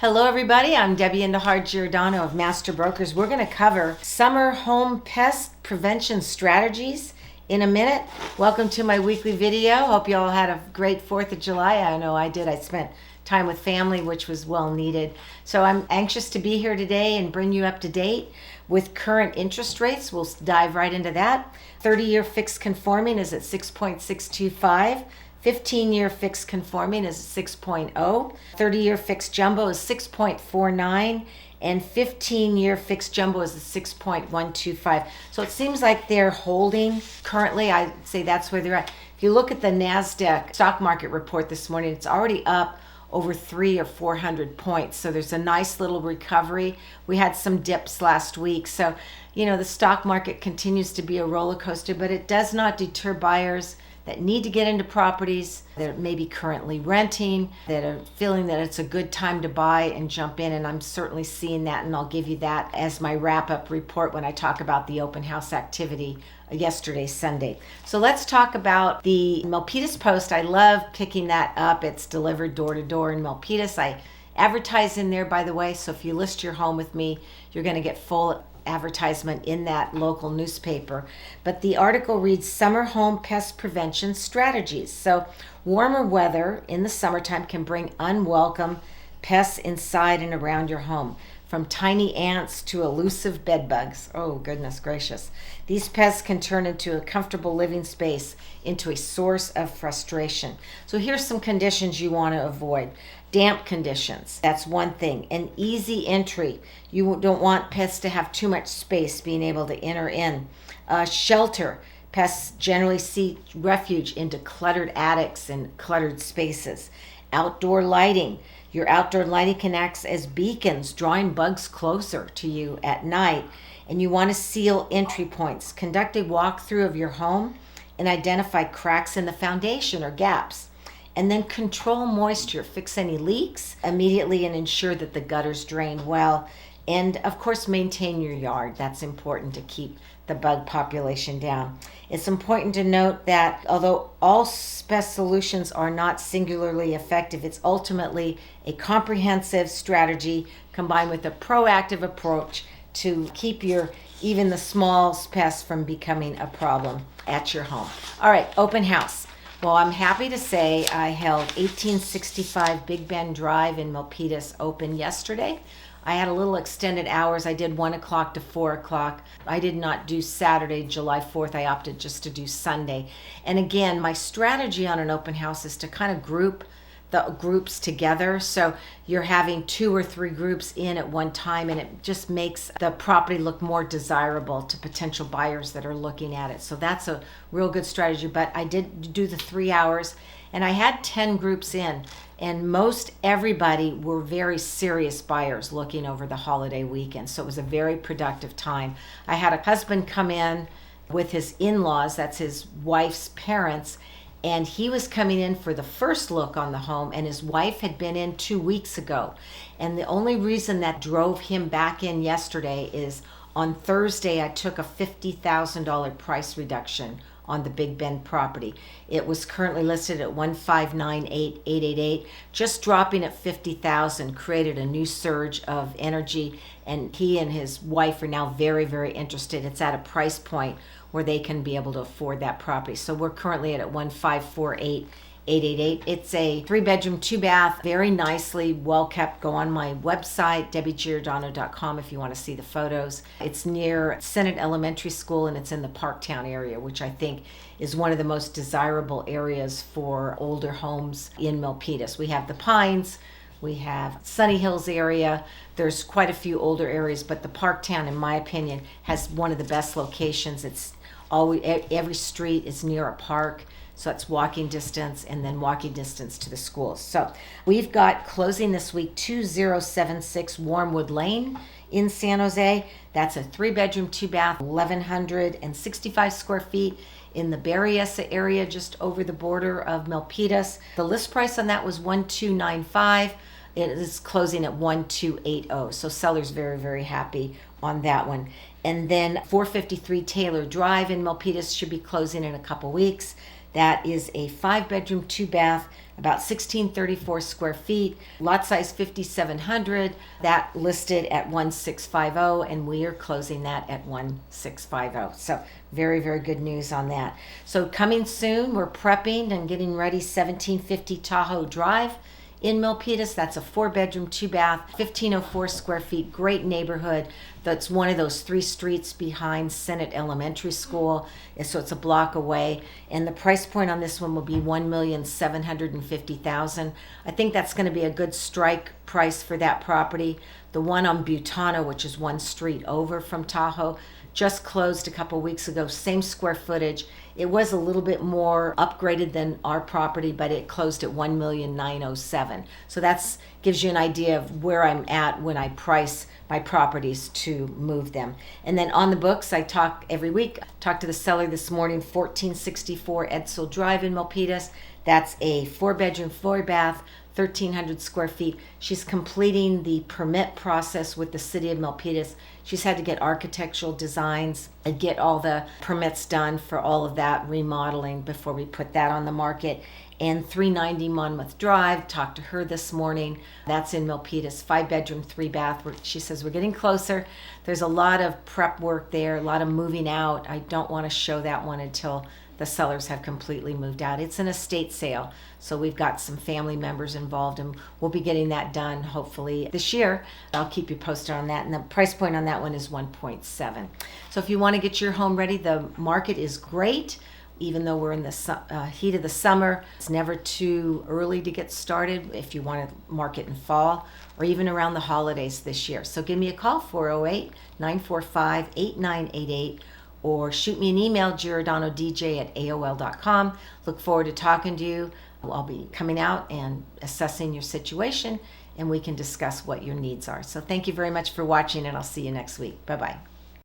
Hello everybody, I'm Debbie Indihar Giordano of Master Brokers. We're going to cover summer home pest prevention strategies in a minute. Welcome to my weekly video. Hope you all had a great 4th of July. I know I did. I spent time with family, which was well needed. So I'm anxious to be here today and bring you up to date with current interest rates. We'll dive right into that. 30-year fixed conforming is at 6.625. 15-year fixed conforming is 6.0, 30-year fixed jumbo is 6.49, and 15-year fixed jumbo is 6.125. So it seems like they're holding currently. I'd say that's where they're at. If you look at the NASDAQ stock market report this morning, it's already up over 300 or 400 points. So there's a nice little recovery. We had some dips last week. So, the stock market continues to be a roller coaster, but it does not deter buyers that need to get into properties, that may be currently renting, that are feeling that it's a good time to buy and jump in. And I'm certainly seeing that, and I'll give you that as my wrap-up report when I talk about the open house activity yesterday, Sunday. So let's talk about the Milpitas Post. I love picking that up. It's delivered door to door in Milpitas. I advertise in there, by the way, so if you list your home with me, you're going to get full advertisement in that local newspaper. But the article reads Summer Home Pest Prevention Strategies. So warmer weather in the summertime can bring unwelcome pests inside and around your home, from tiny ants to elusive bed bugs. Oh, goodness gracious. These pests can turn into a comfortable living space into a source of frustration. So here's some conditions you want to avoid. Damp conditions, that's one thing. An easy entry. You don't want pests to have too much space being able to enter in. Shelter. Pests generally seek refuge into cluttered attics and cluttered spaces. Outdoor lighting. Your outdoor lighting can act as beacons, drawing bugs closer to you at night. And you want to seal entry points. Conduct a walkthrough of your home and identify cracks in the foundation or gaps. And then control moisture. Fix any leaks immediately and ensure that the gutters drain well. And of course, maintain your yard. That's important to keep the bug population down. It's important to note that although all pest solutions are not singularly effective, it's ultimately a comprehensive strategy combined with a proactive approach to keep even the small pests from becoming a problem at your home. All right, open house. Well, I'm happy to say I held 1865 Big Bend Drive in Milpitas open yesterday. I had a little extended hours. I did 1 o'clock to 4 o'clock. I did not do Saturday, July 4th. I opted just to do Sunday. And again, my strategy on an open house is to kind of group the groups together. So you're having 2 or 3 groups in at one time, and it just makes the property look more desirable to potential buyers that are looking at it. So that's a real good strategy. But I did do the 3 hours, and I had 10 groups in, and most everybody were very serious buyers looking over the holiday weekend. So it was a very productive time. I had a husband come in with his in-laws, that's his wife's parents, and he was coming in for the first look on the home, and his wife had been in 2 weeks ago. And the only reason that drove him back in yesterday is on Thursday I took a $50,000 price reduction on the Big Bend property. It was currently listed at $1,598,888. Just dropping at $50,000 created a new surge of energy, and he and his wife are now very, very interested. It's at a price point where they can be able to afford that property. So we're currently at $1,548,888. It's a 3-bedroom, 2-bath, very nicely, well kept. Go on my website, debbiegiordano.com, if you want to see the photos. It's near Senate Elementary School, and it's in the Parktown area, which I think is one of the most desirable areas for older homes in Milpitas. We have the Pines, we have Sunny Hills area. There's quite a few older areas, but the Parktown, in my opinion, has one of the best locations. It's always, every street is near a park, so it's walking distance, and then walking distance to the schools. So we've got closing this week 2076 Warmwood Lane in San Jose. That's a 3-bedroom, 2-bath, 1,165 square feet in the Berryessa area, just over the border of Milpitas. The list price on that was $1,295. It is closing at $1,280. So seller's very, very happy on that one. And then 453 Taylor Drive in Milpitas should be closing in a couple weeks. That is a 5-bedroom, 2-bath, about 1634 square feet, lot size 5,700. That listed at 1,650, and we are closing that at 1,650. So very, very good news on that. So coming soon, we're prepping and getting ready, 1750 Tahoe Drive in Milpitas. That's a 4-bedroom, 2-bath, 1,504 square feet, great neighborhood. That's one of those 3 streets behind Senate Elementary School, so it's a block away. And the price point on this one will be $1,750,000. I think that's going to be a good strike price for that property. The one on Butano, which is 1 street over from Tahoe, just closed a couple weeks ago, same square footage. It was a little bit more upgraded than our property, but it closed at $1,907,000. So that's gives you an idea of where I'm at when I price my properties to move them. And then on the books, I talk every week. Talked to the seller this morning, 1464 Edsel Drive in Milpitas. That's a 4-bedroom, 4-bath, 1,300 square feet. She's completing the permit process with the city of Milpitas. She's had to get architectural designs and get all the permits done for all of that remodeling before we put that on the market. And 390 Monmouth Drive, talked to her this morning. That's in Milpitas, 5-bedroom, 3-bath. She says we're getting closer. There's a lot of prep work there, a lot of moving out. I don't want to show that one until the sellers have completely moved out. It's an estate sale, so we've got some family members involved, and we'll be getting that done hopefully this year. I'll keep you posted on that, and the price point on that one is 1.7. So if you want to get your home ready, the market is great. Even though we're in the heat of the summer, it's never too early to get started if you want to market in fall or even around the holidays this year. So give me a call, 408-945-8988, or shoot me an email, giordanodj@aol.com. Look forward to talking to you. I'll be coming out and assessing your situation, and we can discuss what your needs are. So thank you very much for watching, and I'll see you next week. Bye-bye.